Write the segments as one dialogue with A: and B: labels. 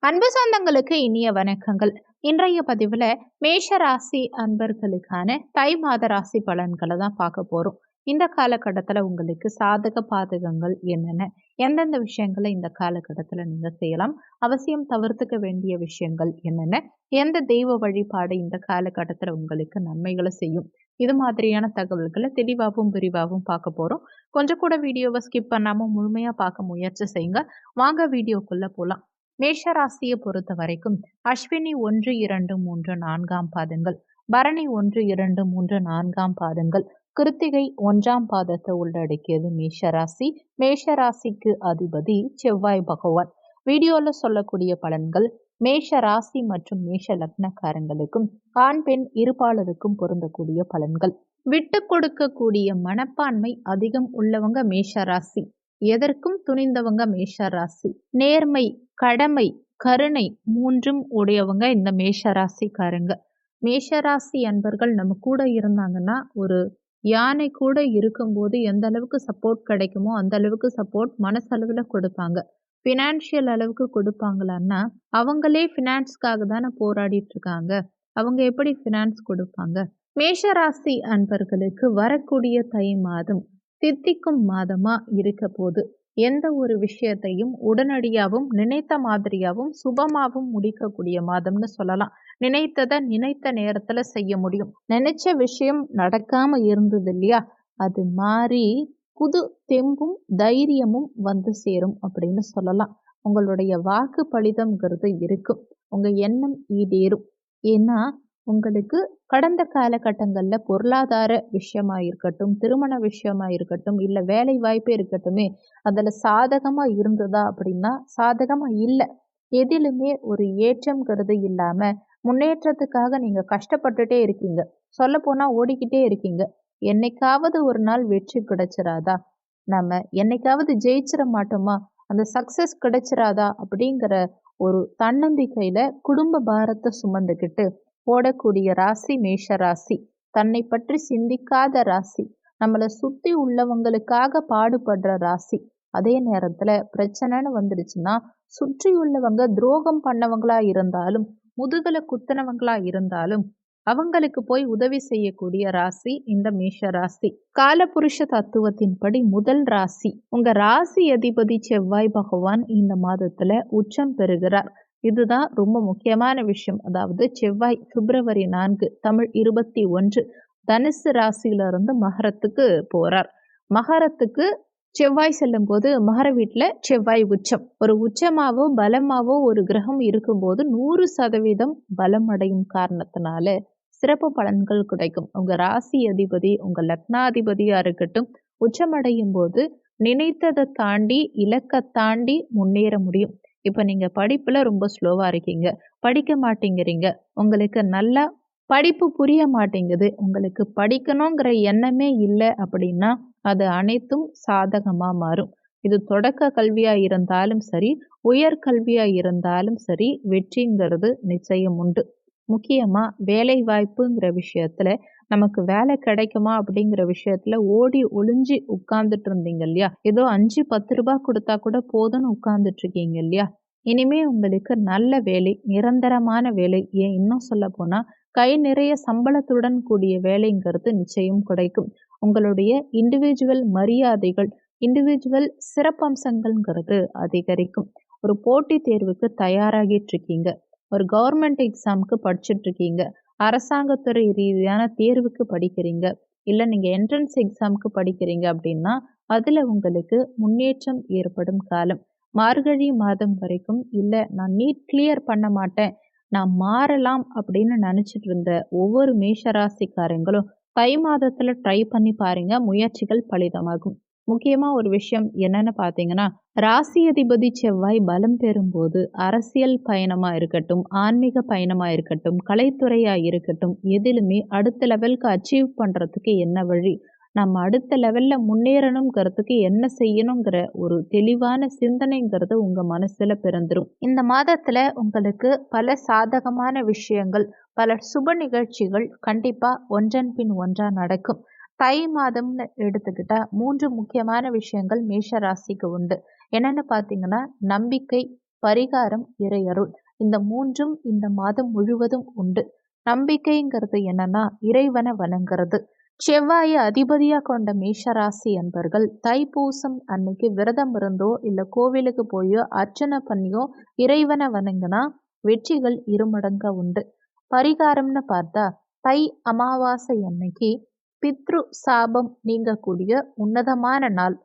A: அன்பு சொந்தங்களுக்கு இனிய வணக்கங்கள். இன்றைய பதிவில் மேஷ ராசி அன்பர்களுக்கான தை மாத ராசி பலன்களை தான் பார்க்க போகிறோம். இந்த காலகட்டத்தில் உங்களுக்கு சாதக பாதகங்கள் என்னென்ன, எந்தெந்த விஷயங்களை இந்த காலகட்டத்தில் நீங்கள் செய்யலாம், அவசியம் தவிர்த்துக்க வேண்டிய விஷயங்கள் என்னென்ன, எந்த தெய்வ வழிபாடு இந்த காலகட்டத்தில் உங்களுக்கு நன்மைகளை செய்யும், இது மாதிரியான தகவல்களை தெளிவாகவும் விரிவாகவும் பார்க்க போகிறோம். கொஞ்சம் கூட வீடியோவை ஸ்கிப் பண்ணாமல் முழுமையாக பார்க்க முயற்சி செய்யுங்க. வாங்க வீடியோக்குள்ளே போகலாம். மேஷ ராசியை பொறுத்த வரைக்கும் அஸ்வினி 1, 2, 3, 4ஆம் பாதங்கள், பரணி 1, 2, 3, 4ஆம் பாதங்கள், கிருத்திகை 1ஆம் பாதத்தை உள்ளடக்கியது மேஷ ராசி. மேஷ ராசிக்கு அதிபதி செவ்வாய் பகவான். வீடியோல சொல்லக்கூடிய பலன்கள் மேஷ ராசி மற்றும் மேஷ லக்னக்காரங்களுக்கும் ஆண் பெண் இருபாலருக்கும் பொருந்தக்கூடிய பலன்கள். விட்டு கொடுக்கக்கூடிய மனப்பான்மை அதிகம் உள்ளவங்க மேஷ ராசி. எதற்கும் துணிந்தவங்க மேஷ ராசி. நேர்மை, கடமை, கருணை மூன்றும் உடையவங்க இந்த மேஷராசிக்காரங்க. மேஷராசி அன்பர்கள் நம்ம கூட இருந்தாங்கன்னா, ஒரு யானை கூட இருக்கும்போது எந்த அளவுக்கு சப்போர்ட் கிடைக்குமோ அந்த அளவுக்கு சப்போர்ட் மனசளவில் கொடுப்பாங்க. ஃபினான்ஷியல் அளவுக்கு கொடுப்பாங்களான்னா, அவங்களே ஃபினான்ஸ்க்காக தானே போராடிட்டு இருக்காங்க. அவங்க எப்படி ஃபினான்ஸ் கொடுப்பாங்க? மேஷராசி அன்பர்களுக்கு வரக்கூடிய தை மாதம் தித்திக்கும் மாதமா இருக்க போது எந்த ஒரு விஷயத்தையும் உடனடியாகவும் நினைத்த மாதிரியாகவும் சுபமாகவும் முடிக்கக்கூடிய மாதம்னு சொல்லலாம். நினைத்ததை நினைத்த நேரத்துல செய்ய முடியும். நினைச்ச விஷயம் நடக்காம இருந்தது இல்லையா, அது மாறி புது தெம்பும் தைரியமும் வந்து சேரும் அப்படின்னு சொல்லலாம். உங்களுடைய வாக்கு பலிதம்ங்கிறது இருக்கும். உங்க எண்ணம் ஈடேறும். ஏன்னா உங்களுக்கு கடந்த காலகட்டங்களில் பொருளாதார விஷயமா இருக்கட்டும், திருமண விஷயமா இருக்கட்டும், இல்லை வேலை வாய்ப்பே இருக்கட்டுமே, அதில் சாதகமாக இருந்ததா அப்படின்னா சாதகமாக இல்லை. எதிலுமே ஒரு ஏற்றம்ங்கிறது இல்லாமல் முன்னேற்றத்துக்காக நீங்கள் கஷ்டப்பட்டுட்டே இருக்கீங்க. சொல்லப்போனால் ஓடிக்கிட்டே இருக்கீங்க. என்னைக்காவது ஒரு நாள் வெற்றி கிடைச்சிராதா, நம்ம என்னைக்காவது ஜெயிச்சிட மாட்டோமா, அந்த சக்சஸ் கிடைச்சிராதா அப்படிங்கிற ஒரு தன்னம்பிக்கையில் குடும்ப பாரத்தை சுமந்துக்கிட்டு ஓடக்கூடிய ராசி மேஷ ராசி. தன்னை பற்றி சிந்திக்காத ராசி. நம்மளை சுற்றி உள்ளவங்களுக்காக பாடுபடுற ராசி. அதே நேரத்தில் பிரச்சனைன்னு வந்துடுச்சுன்னா சுற்றி உள்ளவங்க துரோகம் பண்ணவங்களா இருந்தாலும், முதுகலை குத்துனவங்களா இருந்தாலும் அவங்களுக்கு போய் உதவி செய்யக்கூடிய ராசி இந்த மேஷ ராசி. காலபுருஷ தத்துவத்தின்படி முதல் ராசி. உங்க ராசி அதிபதி செவ்வாய் பகவான் இந்த மாதத்துல உச்சம் பெறுகிறார். இதுதான் ரொம்ப முக்கியமான விஷயம். அதாவது செவ்வாய் பிப்ரவரி 4 தமிழ் 21 தனுசு ராசியிலிருந்து மகரத்துக்கு போறார். மகரத்துக்கு செவ்வாய் செல்லும் போது மகர வீட்டில் செவ்வாய் உச்சம். ஒரு உச்சமாவோ பலமாவோ ஒரு கிரகம் இருக்கும்போது 100% பலம் அடையும் காரணத்தினால சிறப்பு பலன்கள் கிடைக்கும். உங்க ராசி அதிபதி உங்க லக்னாதிபதியா இருக்கட்டும் உச்சமடையும் போது நினைத்ததை தாண்டி இலக்கை தாண்டி முன்னேற முடியும். இப்போ நீங்கள் படிப்பில் ரொம்ப ஸ்லோவாக இருக்கீங்க, படிக்க மாட்டேங்கிறீங்க, உங்களுக்கு நல்லா படிப்பு புரிய மாட்டேங்குது, உங்களுக்கு படிக்கணுங்கிற எண்ணமே இல்லை அப்படின்னா அது அனைத்தும் சாதகமாக மாறும். இது தொடக்க கல்வியாக இருந்தாலும் சரி, உயர்கல்வியாக இருந்தாலும் சரி, வெற்றிங்கிறது நிச்சயம் உண்டு. முக்கியமாக வேலை வாய்ப்புங்கிற விஷயத்தில் நமக்கு வேலை கிடைக்குமா அப்படிங்கிற விஷயத்துல ஓடி ஒளிஞ்சு உட்கார்ந்துட்டு இருந்தீங்க இல்லையா, ஏதோ 5-10 ரூபாய் கொடுத்தா கூட போதும்னு உட்கார்ந்துட்டு இருக்கீங்க இல்லையா, இனிமே உங்களுக்கு நல்ல வேலை, நிரந்தரமான வேலை, ஏன் இன்னும் சொல்ல போனா கை நிறைய சம்பளத்துடன் கூடிய வேலைங்கிறது நிச்சயம் கிடைக்கும். உங்களுடைய இண்டிவிஜுவல் மரியாதைகள், இண்டிவிஜுவல் சிறப்பம்சங்கள்ங்கிறது அதிகரிக்கும். ஒரு போட்டி தேர்வுக்கு தயாராகிட்டு இருக்கீங்க, ஒரு கவர்மெண்ட் எக்ஸாமுக்கு படிச்சுட்டு இருக்கீங்க, அரசாங்கத்துறை ரீதியான தேர்வுக்கு படிக்கிறீங்க, இல்லை நீங்கள் என்ட்ரன்ஸ் எக்ஸாமுக்கு படிக்கிறீங்க அப்படின்னா அதில் உங்களுக்கு முன்னேற்றம் ஏற்படும் காலம். மார்கழி மாதம் வரைக்கும் இல்லை நான் நீட் கிளியர் பண்ண மாட்டேன், நான் மாறலாம் அப்படின்னு நினச்சிட்டு இருந்த ஒவ்வொரு மேஷராசிக்காரங்களும் தை மாதத்தில் ட்ரை பண்ணி பாருங்க, முயற்சிகள் பலிதமாகும். முக்கியமாக ஒரு விஷயம் என்னன்னு பார்த்தீங்கன்னா, ராசி அதிபதி செவ்வாய் பலம் பெறும்போது அரசியல் பயணமாக இருக்கட்டும், ஆன்மீக பயணமாக இருக்கட்டும், கலைத்துறையாக இருக்கட்டும், எதிலுமே அடுத்த லெவலுக்கு அச்சீவ் பண்ணுறதுக்கு என்ன வழி, நம்ம அடுத்த லெவலில் முன்னேறணுங்கிறதுக்கு என்ன செய்யணுங்கிற ஒரு தெளிவான சிந்தனைங்கிறது உங்கள் மனசில் பிறந்துடும். இந்த மாதத்தில் உங்களுக்கு பல சாதகமான விஷயங்கள், பல சுப நிகழ்ச்சிகள் கண்டிப்பாக ஒன்றன் பின் ஒன்றாக நடக்கும். தை மாதம்னு எடுத்துக்கிட்டா 3 முக்கியமான விஷயங்கள் மேஷ ராசிக்கு உண்டு. என்னென்னு பார்த்தீங்கன்னா, நம்பிக்கை, பரிகாரம், இறையருள். இந்த மூன்றும் இந்த மாதம் முழுவதும் உண்டு. நம்பிக்கைங்கிறது என்னன்னா இறைவனை வணங்குறது. செவ்வாயை அதிபதியா கொண்ட மேஷராசி அன்பர்கள் தைப்பூசம் அன்னைக்கு விரதம் இருந்தோ இல்ல கோவிலுக்கு போயோ அர்ச்சனை பண்ணியோ இறைவனை வணங்கினா வெற்றிகள் இருமடங்கா உண்டு. பரிகாரம்னு பார்த்தா தை அமாவாசை அன்னைக்கு பித்ரு சாபம் நீங்கக்கூடிய உன்னதமான நாள்.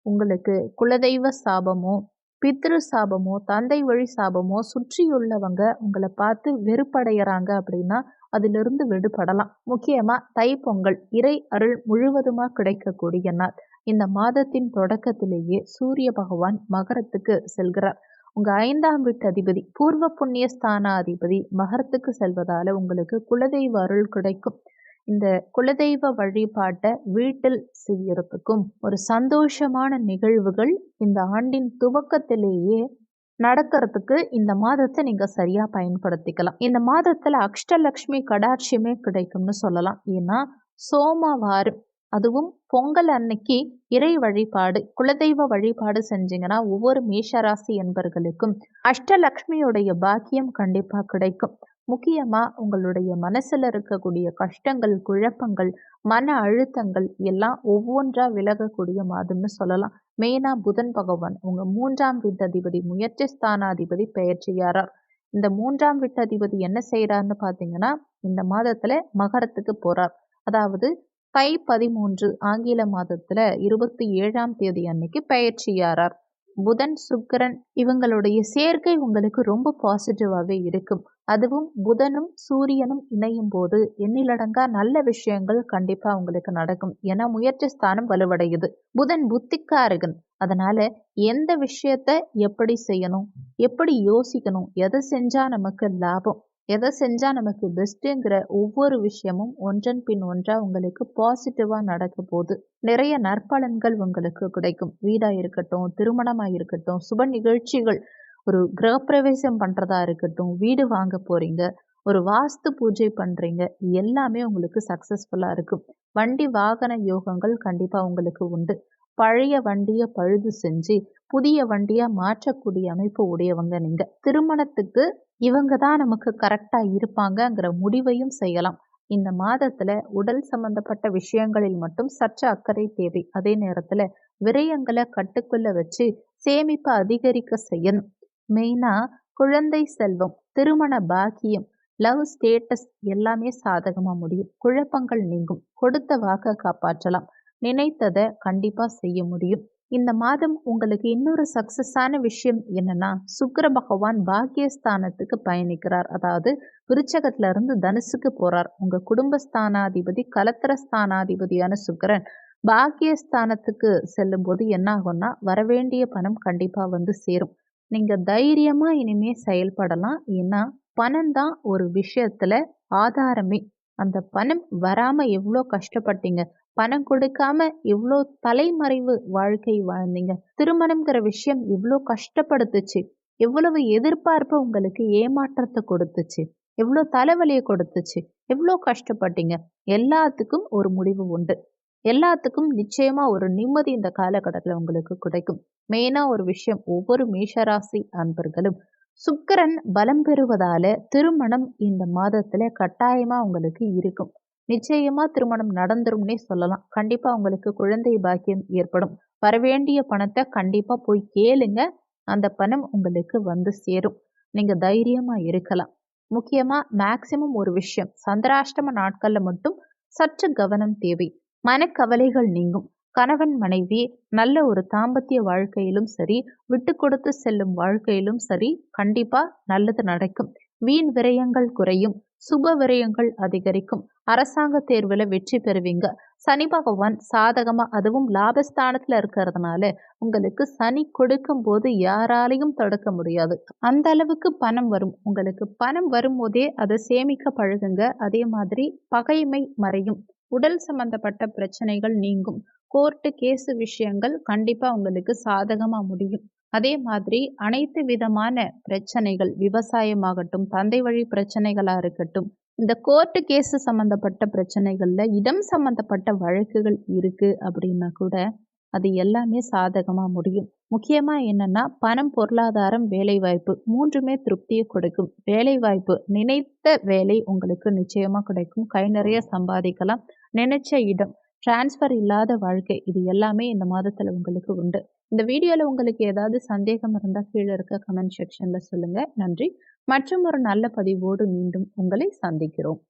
A: உங்களுக்கு குலதெய்வ சாபமோ பித்ரு சாபமோ தந்தை வழி சாபமோ சுற்றியுள்ளவங்க உங்களை பார்த்து வெறுப்படைகிறாங்க அப்படின்னா அதிலிருந்து விடுபடலாம். முக்கியமா தைப்பொங்கல் இறை அருள் முழுவதுமா கிடைக்கக்கூடிய நாள். இந்த மாதத்தின் தொடக்கத்திலேயே சூரிய பகவான் மகரத்துக்கு செல்கிறார். உங்க 5ஆம் வீட்டு அதிபதி பூர்வ புண்ணிய ஸ்தானாதிபதி மகரத்துக்கு செல்வதால உங்களுக்கு குலதெய்வ அருள் கிடைக்கும். இந்த குலதெய்வ வழிபாட்டை வீட்டில் செய்யறதுக்கும் ஒரு சந்தோஷமான நிகழ்வுகள் இந்த ஆண்டின் துவக்கத்திலேயே நடக்கிறதுக்கு இந்த மாதத்தை நீங்க சரியா பயன்படுத்திக்கலாம். இந்த மாதத்துல அஷ்டலக்ஷ்மி கடாட்சியமே கிடைக்கும்னு சொல்லலாம். ஏன்னா சோமவாரம் அதுவும் பொங்கல் அன்னைக்கு இறை வழிபாடு குலதெய்வ வழிபாடு செஞ்சீங்கன்னா ஒவ்வொரு மேஷராசி என்பர்களுக்கும் அஷ்டலக்ஷ்மியுடைய பாக்கியம் கண்டிப்பா கிடைக்கும். முக்கியமா உங்களுடைய மனசுல இருக்கக்கூடிய கஷ்டங்கள், குழப்பங்கள், மன அழுத்தங்கள் எல்லாம் ஒவ்வொன்றா விலகக்கூடிய மாதம்னு சொல்லலாம். மெயினா புதன் பகவான் உங்க 3ஆம் வீட்டதிபதி முயற்சி ஸ்தானாதிபதி பெயர்ச்சியாரார். இந்த 3ஆம் வீட்டதிபதி என்ன செய்யறாருன்னு பாத்தீங்கன்னா இந்த மாதத்துல மகரத்துக்கு போறார். அதாவது தை 13 ஆங்கில மாதத்துல 27ஆம் தேதி அன்னைக்கு பெயர்ச்சியாரார். புதன் சுக்கிரன் இவங்களுடைய சேர்க்கை உங்களுக்கு ரொம்ப பாசிட்டிவாவே இருக்கும். அதுவும் புதனும் சூரியனும் இணையும் போது எண்ணிலடங்கா நல்ல விஷயங்கள் கண்டிப்பா உங்களுக்கு நடக்கும். ஏன்னா முயற்சி ஸ்தானம் வலுவடையுது. புதன் புத்திக்காரகன். அதனால எந்த விஷயத்த எப்படி செய்யணும், எப்படி யோசிக்கணும், எதை செஞ்சா நமக்கு லாபம், எதை செஞ்சா நமக்கு பெஸ்ட்டுங்கிற ஒவ்வொரு விஷயமும் ஒன்றன் பின் ஒன்றா உங்களுக்கு பாசிட்டிவா நடக்க போகுது. நிறைய நற்பலன்கள் உங்களுக்கு கிடைக்கும். வீடா இருக்கட்டும், திருமணமா இருக்கட்டும், சுப நிகழ்ச்சிகள், ஒரு கிரகப்பிரவேசம் பண்றதா இருக்கட்டும், வீடு வாங்க போறீங்க, ஒரு வாஸ்து பூஜை பண்றீங்க, எல்லாமே உங்களுக்கு சக்சஸ்ஃபுல்லா இருக்கும். வண்டி வாகன யோகங்கள் கண்டிப்பா உங்களுக்கு உண்டு. பழைய வண்டியை பழுது செஞ்சு புதிய வண்டியா மாற்றக்கூடிய அமைப்பு உடையவங்க நீங்க. திருமணத்துக்கு இவங்க தான் நமக்கு கரெக்டா இருப்பாங்கங்கிற முடிவையும் செய்யலாம். இந்த மாதத்துல உடல் சம்பந்தப்பட்ட விஷயங்களில் மட்டும் சற்று அக்கறை தேவை. அதே நேரத்துல விரயங்களை கட்டுக்குள்ள வச்சு சேமிப்பை அதிகரிக்க செய்யணும். மெயினா குழந்தை செல்வம், திருமண பாக்கியம், லவ் ஸ்டேட்டஸ் எல்லாமே சாதகமா முடியும். குழப்பங்கள் நீங்கும். கொடுத்த வாக்க காப்பாற்றலாம். நினைத்ததை கண்டிப்பா செய்ய முடியும். இந்த மாதம் உங்களுக்கு இன்னொரு சக்சஸான விஷயம் என்னன்னா சுக்கிர பகவான் பாக்கியஸ்தானத்துக்கு பயணிக்கிறார். அதாவது விருச்சகத்துல இருந்து தனுசுக்கு போறார். உங்க குடும்பஸ்தானாதிபதி கலத்திர ஸ்தானாதிபதியான சுக்கிரன் பாக்கியஸ்தானத்துக்கு செல்லும் போது என்ன ஆகும்னா வரவேண்டிய பணம் கண்டிப்பா வந்து சேரும். நீங்க தைரியமா இனிமே செயல்படலாம். ஏன்னா பணம் தான் ஒரு விஷயத்துல ஆதாரமே. அந்த பணம் வராம எவ்வளோ கஷ்டப்பட்டீங்க, பணம் கொடுக்காம எவ்வளோ தலைமறைவு வாழ்க்கை வாழ்ந்தீங்க, திருமணம்ங்கிற விஷயம் எவ்வளோ கஷ்டப்படுத்துச்சு, எவ்வளவு எதிர்பார்ப்பு உங்களுக்கு ஏமாற்றத்தை கொடுத்துச்சு, எவ்வளோ தலைவலியை கொடுத்துச்சு, எவ்வளோ கஷ்டப்பட்டீங்க. எல்லாத்துக்கும் ஒரு முடிவு உண்டு. எல்லாத்துக்கும் நிச்சயமா ஒரு நிம்மதி இந்த காலகட்டத்தில் உங்களுக்கு கிடைக்கும். மெயினா ஒரு விஷயம், ஒவ்வொரு மேஷராசி அன்பர்களும் சுக்கிரன் பலம் பெறுவதால திருமணம் இந்த மாதத்துல கட்டாயமா உங்களுக்கு இருக்கும். நிச்சயமா திருமணம் நடந்துரும்னே சொல்லலாம். கண்டிப்பா உங்களுக்கு குழந்தை பாக்கியம் ஏற்படும். வரவேண்டிய பணத்தை கண்டிப்பா போய் கேளுங்க. அந்த பணம் உங்களுக்கு வந்து சேரும். நீங்க தைரியமா இருக்கலாம். முக்கியமா மேக்சிமம் ஒரு விஷயம், சந்திராஷ்டம நாட்கள்ல மட்டும் சற்று கவனம் தேவை. மனக்கவலைகள் நீங்கும். கணவன் மனைவி நல்ல ஒரு தாம்பத்திய வாழ்க்கையிலும் சரி, விட்டு கொடுத்து செல்லும் வாழ்க்கையிலும் சரி, கண்டிப்பா நல்லது நடக்கும். வீண் விரயங்கள் குறையும். சுப விரயங்கள் அதிகரிக்கும். அரசாங்க தேர்வுல வெற்றி பெறுவீங்க. சனி பகவான் சாதகமா அதுவும் லாபஸ்தானத்துல இருக்கிறதுனால உங்களுக்கு சனி கொடுக்கும் போது யாராலையும் தடுக்க முடியாது. அந்த அளவுக்கு பணம் வரும். உங்களுக்கு பணம் வரும்போதே அதை சேமிக்க பழகுங்க. அதே மாதிரி பகைமை மறையும். உடல் சம்பந்தப்பட்ட பிரச்சனைகள் நீங்கும். கோர்ட்டு கேஸு விஷயங்கள் கண்டிப்பா உங்களுக்கு சாதகமா முடியும். அதே மாதிரி அனைத்து விதமான பிரச்சனைகள், விவசாயமாகட்டும், தந்தை வழி பிரச்சனைகளா இருக்கட்டும், இந்த கோர்ட்டு கேஸு சம்பந்தப்பட்ட பிரச்சனைகள்ல இடம் சம்பந்தப்பட்ட வழக்குகள் இருக்கு அப்படின்னா கூட அது எல்லாமே சாதகமா முடியும். முக்கியமா என்னன்னா, பணம், பொருளாதாரம், வேலைவாய்ப்பு 3மே திருப்திய கொடுக்கும். வேலைவாய்ப்பு நினைத்த வேலை உங்களுக்கு நிச்சயமா கிடைக்கும். கை நிறைய சம்பாதிக்கலாம். நினைச்ச இடம், ட்ரான்ஸ்ஃபர் இல்லாத வாழ்க்கை இது எல்லாமே இந்த மாதத்துல உங்களுக்கு உண்டு. இந்த வீடியோல உங்களுக்கு ஏதாவது சந்தேகம் இருந்தா கீழ இருக்க கமெண்ட் செக்ஷன்ல சொல்லுங்க. நன்றி. மற்றும் ஒரு நல்ல பதிவோடு மீண்டும் உங்களை சந்திக்கிறோம்.